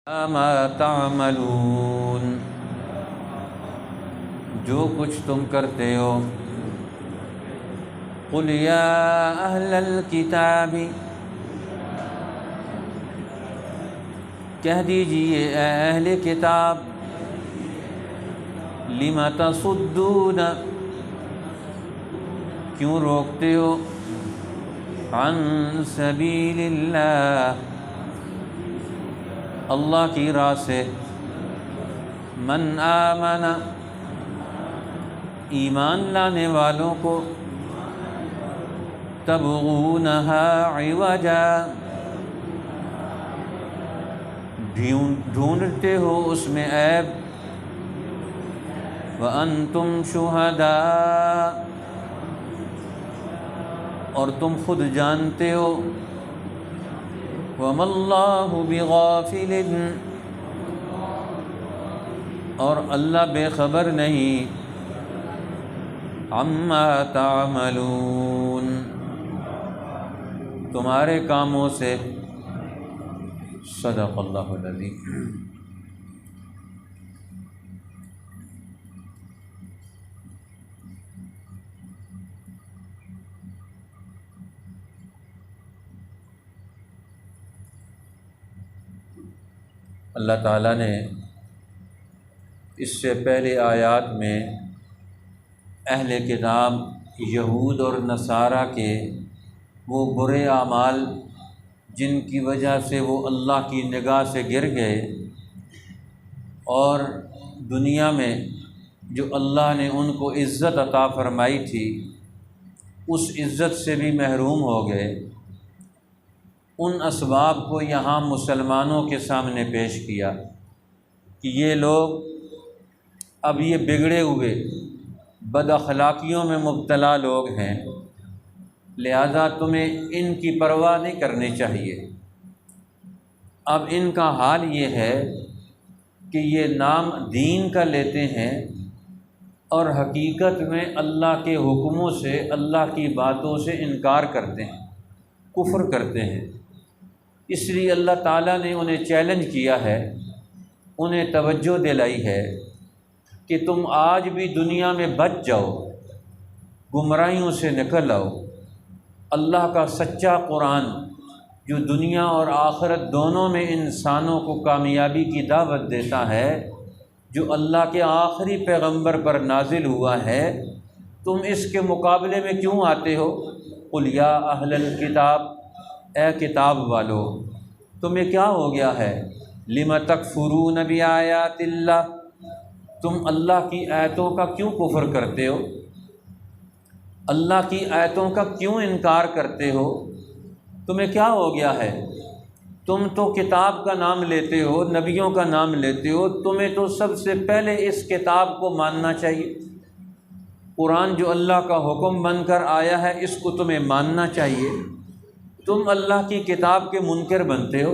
ما تعملون، جو کچھ تم کرتے ہو۔ قل یا اہل الکتاب، کہہ دیجئے اے اہل کتاب، لم تصدون، کیوں روکتے ہو، عن سبیل اللہ، اللہ کی راہ سے، من آمن، ایمان لانے والوں کو، تبغونہا عوجا، ڈھونڈتے ہو اس میں عیب، وَأَنْتُمْ شُهَدَاء، اور تم خود جانتے ہو، وَمَا اللَّهُ بِغَافِلٍ، اور اللہ بے خبر نہیں، عَمَّا تَعْمَلُونَ، تمہارے کاموں سے۔ صدق اللہ العظیم۔ اللہ تعالیٰ نے اس سے پہلے آیات میں اہل کتاب یہود اور نصارہ کے وہ برے اعمال جن کی وجہ سے وہ اللہ کی نگاہ سے گر گئے، اور دنیا میں جو اللہ نے ان کو عزت عطا فرمائی تھی اس عزت سے بھی محروم ہو گئے، ان اسباب کو یہاں مسلمانوں کے سامنے پیش کیا کہ یہ لوگ اب یہ بگڑے ہوئے بد اخلاقیوں میں مبتلا لوگ ہیں، لہذا تمہیں ان کی پرواہ نہیں کرنی چاہیے۔ اب ان کا حال یہ ہے کہ یہ نام دین کا لیتے ہیں اور حقیقت میں اللہ کے حکموں سے، اللہ کی باتوں سے انکار کرتے ہیں، کفر کرتے ہیں۔ اس لیے اللہ تعالیٰ نے انہیں چیلنج کیا ہے، انہیں توجہ دلائی ہے کہ تم آج بھی دنیا میں بچ جاؤ، گمراہیوں سے نکل آؤ۔ اللہ کا سچا قرآن جو دنیا اور آخرت دونوں میں انسانوں کو کامیابی کی دعوت دیتا ہے، جو اللہ کے آخری پیغمبر پر نازل ہوا ہے، تم اس کے مقابلے میں کیوں آتے ہو؟ قل یا اہل الکتاب، اے کتاب والو، تمہیں کیا ہو گیا ہے؟ لم تکفرون بآیات اللہ، تم اللہ کی آیتوں کا کیوں کفر کرتے ہو؟ اللہ کی آیتوں کا کیوں انکار کرتے ہو؟ تمہیں کیا ہو گیا ہے؟ تم تو کتاب کا نام لیتے ہو، نبیوں کا نام لیتے ہو، تمہیں تو سب سے پہلے اس کتاب کو ماننا چاہیے۔ قرآن جو اللہ کا حکم بن کر آیا ہے اس کو تمہیں ماننا چاہیے۔ تم اللہ کی کتاب کے منکر بنتے ہو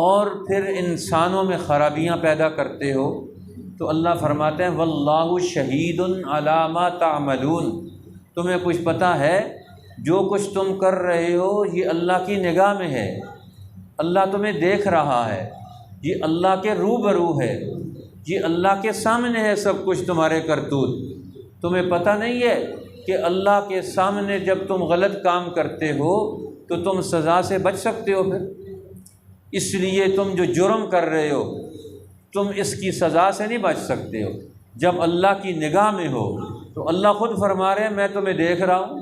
اور پھر انسانوں میں خرابیاں پیدا کرتے ہو، تو اللہ فرماتے ہیں واللہ شہید علی ما تعملون، تمہیں کچھ پتہ ہے جو کچھ تم کر رہے ہو یہ اللہ کی نگاہ میں ہے، اللہ تمہیں دیکھ رہا ہے، یہ اللہ کے روبرو ہے، یہ اللہ کے سامنے ہے سب کچھ تمہارے کرتوت۔ تمہیں پتہ نہیں ہے کہ اللہ کے سامنے جب تم غلط کام کرتے ہو تو تم سزا سے بچ سکتے ہو؟ پھر اس لیے تم جو جرم کر رہے ہو تم اس کی سزا سے نہیں بچ سکتے ہو۔ جب اللہ کی نگاہ میں ہو تو اللہ خود فرما رہے ہیں میں تمہیں دیکھ رہا ہوں،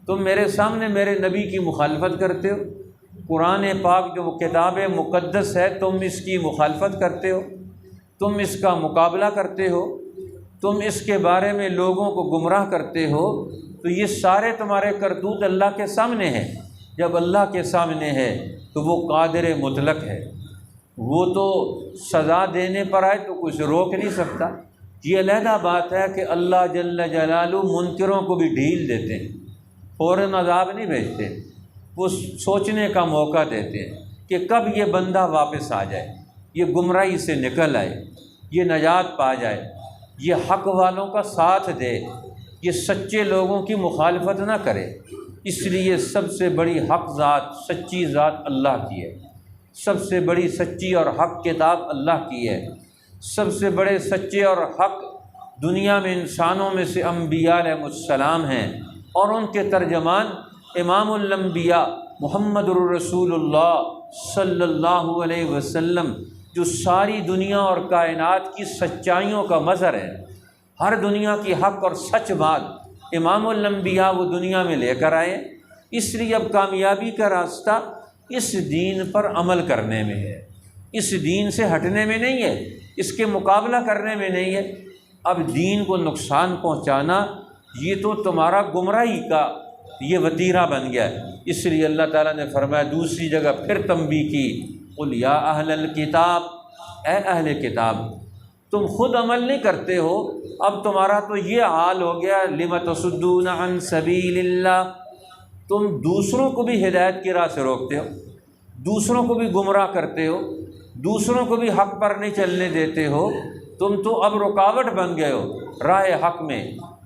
تم میرے سامنے میرے نبی کی مخالفت کرتے ہو، قرآن پاک جو کتاب مقدس ہے تم اس کی مخالفت کرتے ہو، تم اس کا مقابلہ کرتے ہو، تم اس کے بارے میں لوگوں کو گمراہ کرتے ہو، تو یہ سارے تمہارے کرتوت اللہ کے سامنے ہیں۔ جب اللہ کے سامنے ہے تو وہ قادر مطلق ہے، وہ تو سزا دینے پر آئے تو کچھ روک نہیں سکتا۔ یہ علیحدہ بات ہے کہ اللہ جل جلالہ منکروں کو بھی ڈھیل دیتے ہیں، فوراً عذاب نہیں بھیجتے، وہ سوچنے کا موقع دیتے ہیں کہ کب یہ بندہ واپس آ جائے، یہ گمراہی سے نکل آئے، یہ نجات پا جائے، یہ حق والوں کا ساتھ دے، یہ سچے لوگوں کی مخالفت نہ کرے۔ اس لیے سب سے بڑی حق ذات، سچی ذات اللہ کی ہے۔ سب سے بڑی سچی اور حق کتاب اللہ کی ہے۔ سب سے بڑے سچے اور حق دنیا میں انسانوں میں سے انبیاء علیہ السلام ہیں، اور ان کے ترجمان امام الانبیاء محمد الرسول اللہ صلی اللہ علیہ وسلم، جو ساری دنیا اور کائنات کی سچائیوں کا مظہر ہے۔ ہر دنیا کی حق اور سچ بات امام الانبیاء وہ دنیا میں لے کر آئے۔ اس لیے اب کامیابی کا راستہ اس دین پر عمل کرنے میں ہے، اس دین سے ہٹنے میں نہیں ہے، اس کے مقابلہ کرنے میں نہیں ہے۔ اب دین کو نقصان پہنچانا یہ تو تمہارا گمراہی کا یہ وتیرہ بن گیا ہے۔ اس لیے اللہ تعالیٰ نے فرمایا دوسری جگہ پھر تنبیہ کی، قل یا اہل الکتاب، اے اہل کتاب تم خود عمل نہیں کرتے ہو، اب تمہارا تو یہ حال ہو گیا، لم تصدون عن سبیل اللہ، تم دوسروں کو بھی ہدایت کی راہ سے روکتے ہو، دوسروں کو بھی گمراہ کرتے ہو، دوسروں کو بھی حق پر نہیں چلنے دیتے ہو، تم تو اب رکاوٹ بن گئے ہو راہ حق میں،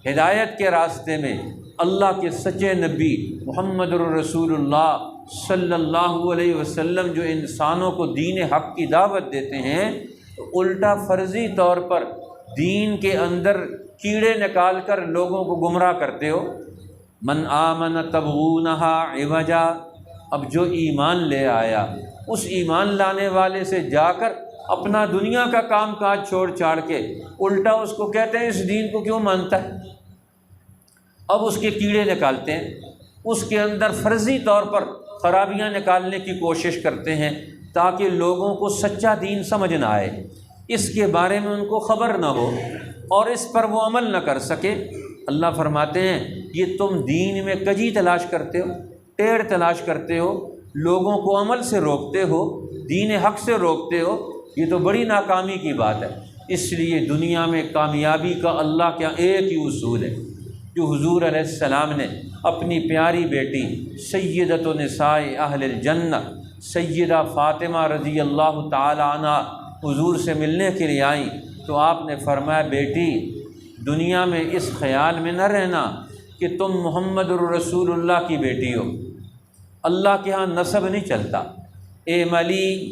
ہدایت کے راستے میں۔ اللہ کے سچے نبی محمد الرسول اللہ صلی اللہ علیہ وسلم جو انسانوں کو دین حق کی دعوت دیتے ہیں، تو الٹا فرضی طور پر دین کے اندر کیڑے نکال کر لوگوں کو گمراہ کرتے ہو۔ من آمن تبغونہا عوجا، اب جو ایمان لے آیا اس ایمان لانے والے سے جا کر اپنا دنیا کا کام کاج چھوڑ چھاڑ کے الٹا اس کو کہتے ہیں اس دین کو کیوں مانتا ہے، اب اس کے کیڑے نکالتے ہیں، اس کے اندر فرضی طور پر خرابیاں نکالنے کی کوشش کرتے ہیں تاکہ لوگوں کو سچا دین سمجھ نہ آئے، اس کے بارے میں ان کو خبر نہ ہو اور اس پر وہ عمل نہ کر سکے۔ اللہ فرماتے ہیں یہ تم دین میں کجی تلاش کرتے ہو، ٹیڑھ تلاش کرتے ہو، لوگوں کو عمل سے روکتے ہو، دین حق سے روکتے ہو، یہ تو بڑی ناکامی کی بات ہے۔ اس لیے دنیا میں کامیابی کا اللہ کا ایک ہی اصول ہے جو حضور علیہ السلام نے اپنی پیاری بیٹی سیدۃ نساء اہل الجنہ سیدہ فاطمہ رضی اللہ تعالی عنہ حضور سے ملنے کے لیے آئیں تو آپ نے فرمایا بیٹی دنیا میں اس خیال میں نہ رہنا کہ تم محمد الرسول اللہ کی بیٹی ہو، اللہ کے ہاں نسب نہیں چلتا، اے ملی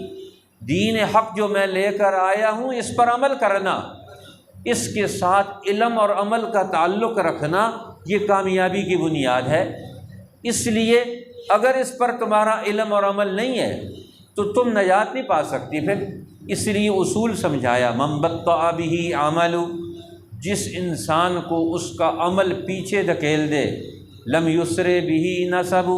دین حق جو میں لے کر آیا ہوں اس پر عمل کرنا، اس کے ساتھ علم اور عمل کا تعلق رکھنا، یہ کامیابی کی بنیاد ہے۔ اس لیے اگر اس پر تمہارا علم اور عمل نہیں ہے تو تم نجات نہیں پا سکتی۔ پھر اس لیے اصول سمجھایا، من بطأ بہ عمل، جس انسان کو اس کا عمل پیچھے دھکیل دے، لم یسر بہ نسب،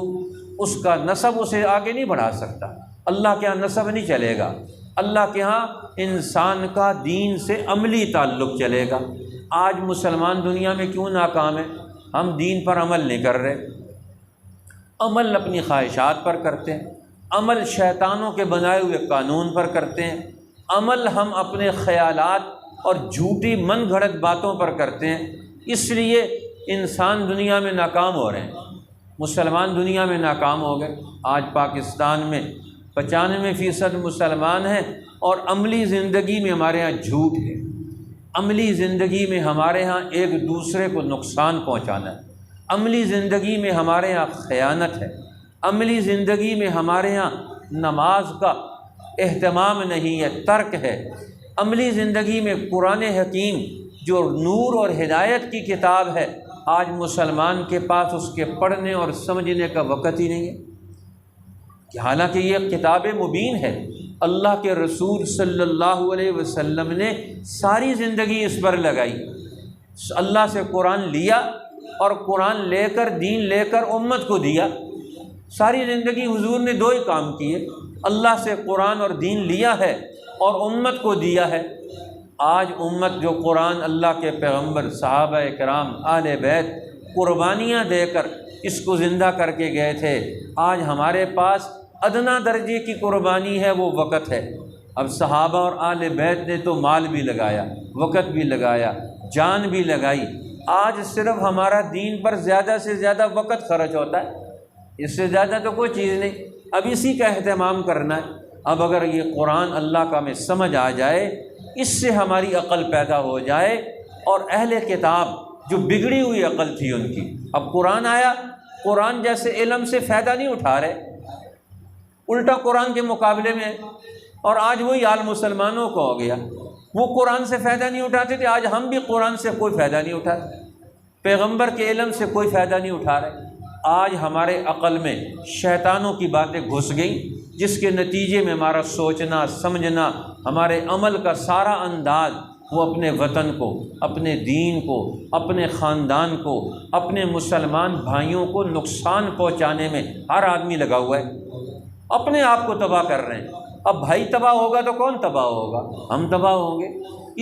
اس کا نسب اسے آگے نہیں بڑھا سکتا، اللہ کے ہاں نسب نہیں چلے گا، اللہ کے ہاں انسان کا دین سے عملی تعلق چلے گا۔ آج مسلمان دنیا میں کیوں ناکام ہیں؟ ہم دین پر عمل نہیں کر رہے، عمل اپنی خواہشات پر کرتے ہیں، عمل شیطانوں کے بنائے ہوئے قانون پر کرتے ہیں، عمل ہم اپنے خیالات اور جھوٹی من گھڑت باتوں پر کرتے ہیں۔ اس لیے انسان دنیا میں ناکام ہو رہے ہیں، مسلمان دنیا میں ناکام ہو گئے۔ آج پاکستان میں 95% مسلمان ہیں اور عملی زندگی میں ہمارے ہاں جھوٹ ہے، عملی زندگی میں ہمارے ہاں ایک دوسرے کو نقصان پہنچانا ہے، عملی زندگی میں ہمارے ہاں خیانت ہے، عملی زندگی میں ہمارے ہاں نماز کا اہتمام نہیں ہے، ترک ہے، عملی زندگی میں قرآن حکیم جو نور اور ہدایت کی کتاب ہے آج مسلمان کے پاس اس کے پڑھنے اور سمجھنے کا وقت ہی نہیں ہے، کہ حالانکہ یہ کتاب مبین ہے، اللہ کے رسول صلی اللہ علیہ وسلم نے ساری زندگی اس پر لگائی، اللہ سے قرآن لیا اور قرآن لے کر دین لے کر امت کو دیا، ساری زندگی حضور نے دو ہی کام کیے، اللہ سے قرآن اور دین لیا ہے اور امت کو دیا ہے۔ آج امت جو قرآن اللہ کے پیغمبر صحابہ کرام اہل بیت قربانیاں دے کر اس کو زندہ کر کے گئے تھے، آج ہمارے پاس ادنا درجے کی قربانی ہے، وہ وقت ہے۔ اب صحابہ اور اہل بیت نے تو مال بھی لگایا، وقت بھی لگایا، جان بھی لگائی، آج صرف ہمارا دین پر زیادہ سے زیادہ وقت خرچ ہوتا ہے، اس سے زیادہ تو کوئی چیز نہیں، اب اسی کا اہتمام کرنا ہے۔ اب اگر یہ قرآن اللہ کا ہمیں سمجھ آ جائے، اس سے ہماری عقل پیدا ہو جائے، اور اہل کتاب جو بگڑی ہوئی عقل تھی ان کی، اب قرآن آیا، قرآن جیسے علم سے فائدہ نہیں اٹھا رہے، الٹا قرآن کے مقابلے میں ہے۔ اور آج وہی حال مسلمانوں کو ہو گیا، وہ قرآن سے فائدہ نہیں اٹھاتے تھے، آج ہم بھی قرآن سے کوئی فائدہ نہیں اٹھاتے، پیغمبر کے علم سے کوئی فائدہ نہیں اٹھا رہے۔ آج ہمارے عقل میں شیطانوں کی باتیں گھس گئیں، جس کے نتیجے میں ہمارا سوچنا سمجھنا، ہمارے عمل کا سارا انداز وہ اپنے وطن کو، اپنے دین کو، اپنے خاندان کو، اپنے مسلمان بھائیوں کو نقصان پہنچانے میں ہر آدمی لگا ہوا ہے، اپنے آپ کو تباہ کر رہے ہیں۔ اب بھائی تباہ ہوگا تو کون تباہ ہوگا؟ ہم تباہ ہوں گے،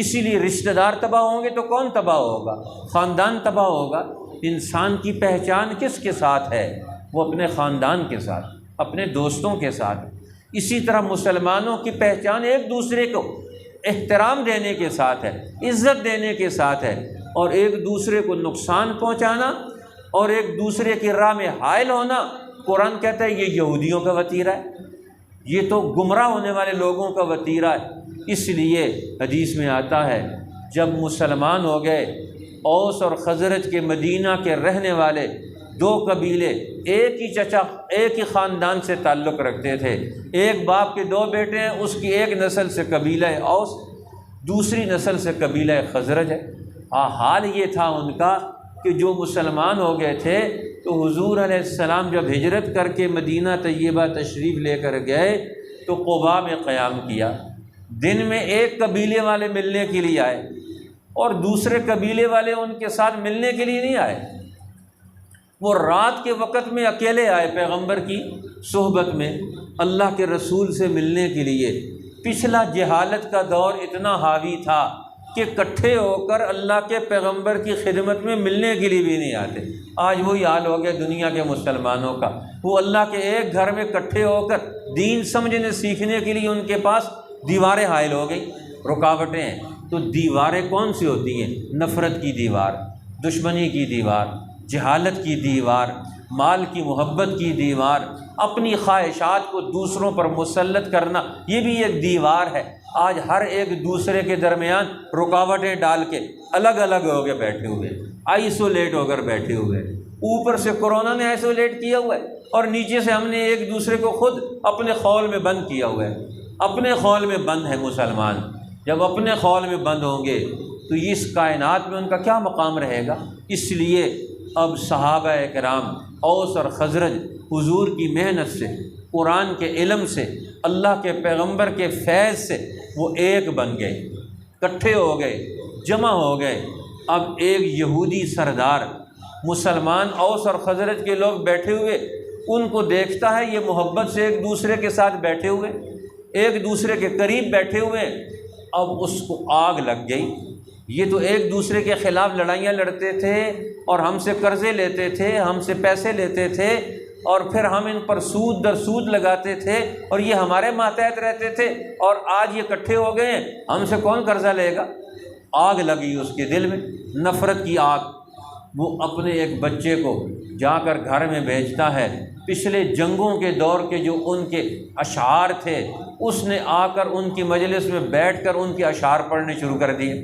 اسی لیے رشتہ دار تباہ ہوں گے تو کون تباہ ہوگا؟ خاندان تباہ ہوگا۔ انسان کی پہچان کس کے ساتھ ہے؟ وہ اپنے خاندان کے ساتھ، اپنے دوستوں کے ساتھ۔ اسی طرح مسلمانوں کی پہچان ایک دوسرے کو احترام دینے کے ساتھ ہے، عزت دینے کے ساتھ ہے، اور ایک دوسرے کو نقصان پہنچانا اور ایک دوسرے کی راہ میں حائل ہونا، قرآن کہتا ہے یہ یہودیوں کا وتیرہ ہے، یہ تو گمراہ ہونے والے لوگوں کا وتیرہ ہے۔ اس لیے حدیث میں آتا ہے جب مسلمان ہو گئے، اوس اور خزرج کے مدینہ کے رہنے والے دو قبیلے ایک ہی چچا ایک ہی خاندان سے تعلق رکھتے تھے، ایک باپ کے دو بیٹے ہیں، اس کی ایک نسل سے قبیلہ اوس، دوسری نسل سے قبیلہ خزرج ہے۔ حال یہ تھا ان کا کہ جو مسلمان ہو گئے تھے تو حضور علیہ السلام جب ہجرت کر کے مدینہ طیبہ تشریف لے کر گئے تو قباء میں قیام کیا۔ دن میں ایک قبیلے والے ملنے کے لیے آئے اور دوسرے قبیلے والے ان کے ساتھ ملنے کے لیے نہیں آئے، وہ رات کے وقت میں اکیلے آئے پیغمبر کی صحبت میں اللہ کے رسول سے ملنے کے لیے۔ پچھلا جہالت کا دور اتنا حاوی تھا کہ اکٹھے ہو کر اللہ کے پیغمبر کی خدمت میں ملنے کے لیے بھی نہیں آتے۔ آج وہی حال ہو گیا دنیا کے مسلمانوں کا، وہ اللہ کے ایک گھر میں اکٹھے ہو کر دین سمجھنے سیکھنے کے لیے ان کے پاس دیواریں حائل ہو گئی، رکاوٹیں ہیں۔ تو دیواریں کون سی ہوتی ہیں؟ نفرت کی دیوار، دشمنی کی دیوار، جہالت کی دیوار، مال کی محبت کی دیوار، اپنی خواہشات کو دوسروں پر مسلط کرنا، یہ بھی ایک دیوار ہے۔ آج ہر ایک دوسرے کے درمیان رکاوٹیں ڈال کے الگ الگ ہو کے بیٹھے ہوئے، آئسولیٹ ہو کر بیٹھے ہوئے۔ اوپر سے کورونا نے آئسولیٹ کیا ہوا ہے اور نیچے سے ہم نے ایک دوسرے کو خود اپنے خول میں بند کیا ہوا ہے۔ اپنے خول میں بند ہے مسلمان، جب اپنے خول میں بند ہوں گے تو اس کائنات میں ان کا کیا مقام رہے گا؟ اس لیے اب صحابہ کرام اوس اور خزرج حضور کی محنت سے، قرآن کے علم سے، اللہ کے پیغمبر کے فیض سے وہ ایک بن گئے، اکٹھے ہو گئے، جمع ہو گئے۔ اب ایک یہودی سردار مسلمان اوس اور خزرج کے لوگ بیٹھے ہوئے ان کو دیکھتا ہے، یہ محبت سے ایک دوسرے کے ساتھ بیٹھے ہوئے، ایک دوسرے کے قریب بیٹھے ہوئے۔ اب اس کو آگ لگ گئی، یہ تو ایک دوسرے کے خلاف لڑائیاں لڑتے تھے اور ہم سے قرضے لیتے تھے، ہم سے پیسے لیتے تھے، اور پھر ہم ان پر سود در سود لگاتے تھے اور یہ ہمارے ماتحت رہتے تھے، اور آج یہ اکٹھے ہو گئے ہیں، ہم سے کون قرضہ لے گا؟ آگ لگی اس کے دل میں، نفرت کی آگ۔ وہ اپنے ایک بچے کو جا کر گھر میں بھیجتا ہے، پچھلے جنگوں کے دور کے جو ان کے اشعار تھے اس نے آ کر ان کی مجلس میں بیٹھ کر ان کے اشعار پڑھنے شروع کر دیے۔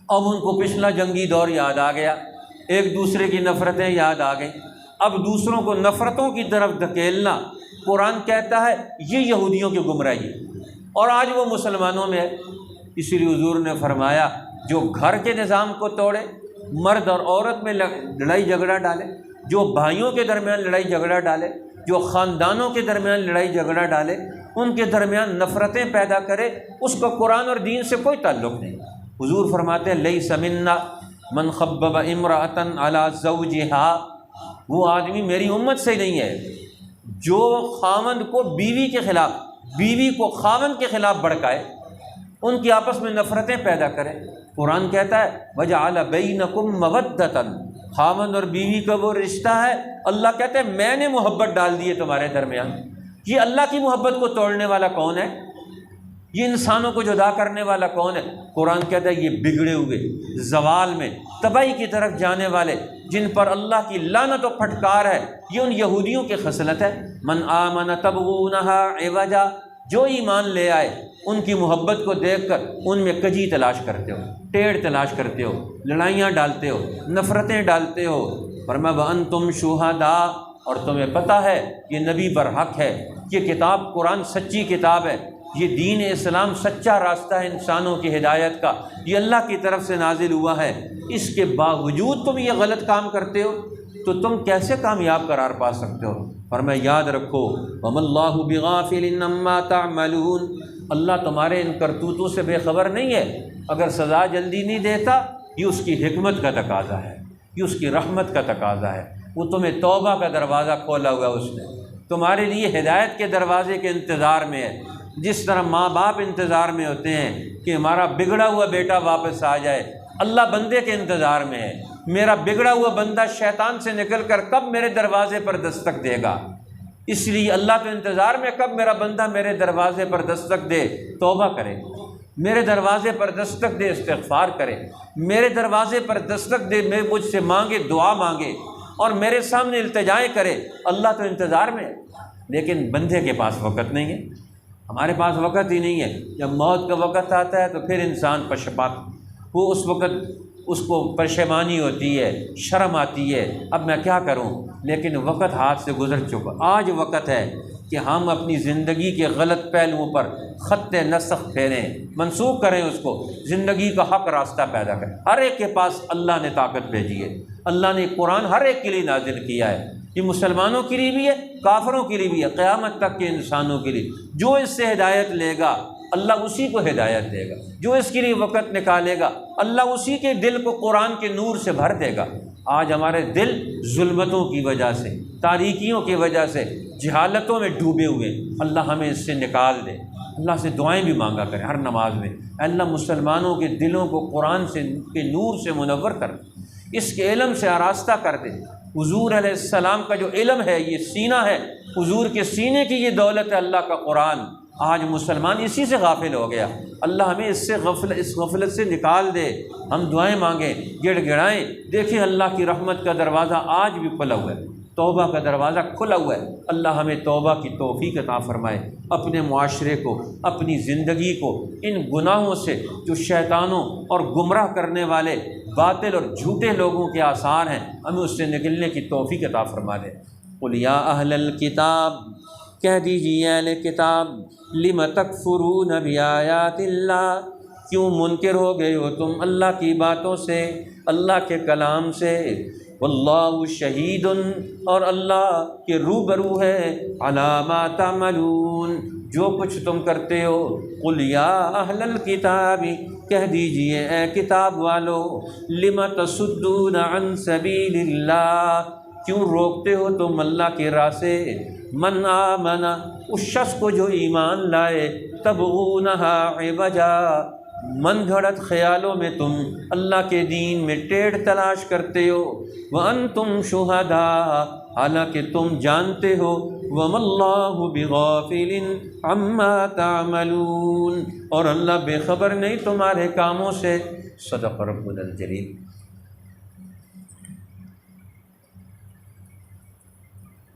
اب ان کو پچھلا جنگی دور یاد آ گیا، ایک دوسرے کی نفرتیں یاد آ گئیں۔ اب دوسروں کو نفرتوں کی طرف دھکیلنا، قرآن کہتا ہے یہ یہودیوں کی گمراہی ہے، اور آج وہ مسلمانوں میں ہے۔ اسی لیے حضور نے فرمایا جو گھر کے نظام کو توڑے، مرد اور عورت میں لڑائی جھگڑا ڈالے، جو بھائیوں کے درمیان لڑائی جھگڑا ڈالے، جو خاندانوں کے درمیان لڑائی جھگڑا ڈالے، ان کے درمیان نفرتیں پیدا کرے، اس کا قرآن اور دین سے کوئی تعلق نہیں۔ حضور فرماتے ہیں لیس منا من خبب امرأۃ علی زوجہا، وہ آدمی میری امت سے نہیں ہے جو خاوند کو بیوی کے خلاف، بیوی کو خاوند کے خلاف بھڑکائے، ان کی آپس میں نفرتیں پیدا کرے۔ قرآن کہتا ہے وجعل بینکم مودۃ، خاوند اور بیوی کا وہ رشتہ ہے، اللہ کہتا ہے میں نے محبت ڈال دی ہے تمہارے درمیان۔ یہ اللہ کی محبت کو توڑنے والا کون ہے؟ یہ انسانوں کو جدا کرنے والا کون ہے؟ قرآن کہتا ہے یہ بگڑے ہوئے، زوال میں، تباہی کی طرف جانے والے، جن پر اللہ کی لعنت و پھٹکار ہے، یہ ان یہودیوں کی خصلت ہے۔ من آمن تبغونہا عوجا، جو ایمان لے آئے ان کی محبت کو دیکھ کر ان میں کجی تلاش کرتے ہو، ٹیڑھ تلاش کرتے ہو، لڑائیاں ڈالتے ہو، نفرتیں ڈالتے ہو۔ فرمایا وانتم شہداء، اور تمہیں پتہ ہے یہ نبی پر حق ہے، یہ کتاب قرآن سچی کتاب ہے، یہ دین اسلام سچا راستہ ہے انسانوں کی ہدایت کا، یہ اللہ کی طرف سے نازل ہوا ہے، اس کے باوجود تم یہ غلط کام کرتے ہو تو تم کیسے کامیاب قرار پا سکتے ہو؟ فرمایا یاد رکھو وَمَا اللَّهُ بِغَافِلٍ عَمَّا تَعْمَلُونَ، اللہ تمہارے ان کرتوتوں سے بے خبر نہیں ہے، اگر سزا جلدی نہیں دیتا یہ اس کی حکمت کا تقاضا ہے، یہ اس کی رحمت کا تقاضا ہے، وہ تمہیں توبہ کا دروازہ کھولا ہوا ہے، اس نے تمہارے لیے ہدایت کے دروازے کے انتظار میں ہے، جس طرح ماں باپ انتظار میں ہوتے ہیں کہ ہمارا بگڑا ہوا بیٹا واپس آ جائے، اللہ بندے کے انتظار میں ہے، میرا بگڑا ہوا بندہ شیطان سے نکل کر کب میرے دروازے پر دستک دے گا، اس لیے اللہ تو انتظار میں کب میرا بندہ میرے دروازے پر دستک دے، توبہ کرے، میرے دروازے پر دستک دے، استغفار کرے، میرے دروازے پر دستک دے، میں مجھ سے مانگے، دعا مانگے اور میرے سامنے التجائیں کرے، اللہ تو انتظار میں ہے، لیکن بندے کے پاس وقت نہیں ہے، ہمارے پاس وقت ہی نہیں ہے، جب موت کا وقت آتا ہے تو پھر انسان پشپاک، وہ اس وقت اس کو پشیمانی ہوتی ہے، شرم آتی ہے، اب میں کیا کروں، لیکن وقت ہاتھ سے گزر چکا، آج وقت ہے کہ ہم اپنی زندگی کے غلط پہلوؤں پر خط نسخ پھیریں، منسوخ کریں، اس کو زندگی کا حق راستہ پیدا کریں۔ ہر ایک کے پاس اللہ نے طاقت بھیجی ہے، اللہ نے قرآن ہر ایک کے لیے نازل کیا ہے، یہ مسلمانوں کے لیے بھی ہے، کافروں کے لیے بھی ہے، قیامت تک کے انسانوں کے لیے، جو اس سے ہدایت لے گا اللہ اسی کو ہدایت دے گا، جو اس کے لیے وقت نکالے گا اللہ اسی کے دل کو قرآن کے نور سے بھر دے گا۔ آج ہمارے دل ظلمتوں کی وجہ سے، تاریکیوں کی وجہ سے، جہالتوں میں ڈوبے ہوئے، اللہ ہمیں اس سے نکال دے۔ اللہ سے دعائیں بھی مانگا کریں ہر نماز میں، اللہ مسلمانوں کے دلوں کو قرآن سے کے نور سے منور کر دے، اس کے علم سے آراستہ کر دے۔ حضور علیہ السلام کا جو علم ہے یہ سینہ ہے، حضور کے سینے کی یہ دولت ہے اللہ کا قرآن، آج مسلمان اسی سے غافل ہو گیا، اللہ ہمیں اس غفلت سے نکال دے۔ ہم دعائیں مانگیں، گڑ گڑائیں، دیکھیں اللہ کی رحمت کا دروازہ آج بھی کھلا ہوا ہے، توبہ کا دروازہ کھلا ہوا ہے، اللہ ہمیں توبہ کی توفیق عطا فرمائے، اپنے معاشرے کو، اپنی زندگی کو ان گناہوں سے جو شیطانوں اور گمراہ کرنے والے باطل اور جھوٹے لوگوں کے آثار ہیں، ہمیں اس سے نکلنے کی توفیق عطا فرما دے۔ قل یا اہل الکتاب، کہہ دیجیے اہل کتاب، لم تکفرون بآیات اللہ، کیوں منکر ہو گئے ہو تم اللہ کی باتوں سے، اللہ کے کلام سے، واللہ شہید، اور اللہ کے روبرو ہے، علی ما تعملون، جو کچھ تم کرتے ہو۔ قل یا اہل الکتاب، کہہ دیجئے اے کتاب والو، لم تصدون عن سبیل اللہ، کیوں روکتے ہو تم اللہ کے راہ سے، من آمن، اس شخص کو جو ایمان لائے، تبغونہا عوجا، من گھڑت خیالوں میں تم اللہ کے دین میں ٹیڑھ تلاش کرتے ہو، وَأَنْتُمْ شُهَدَاء، حالانکہ تم جانتے ہو، وَمَا اللَّهُ بِغَافِلٍ عَمَّا تَعْمَلُونَ، اور اللہ بے خبر نہیں تمہارے کاموں سے۔ صدق ربنا الجلیل۔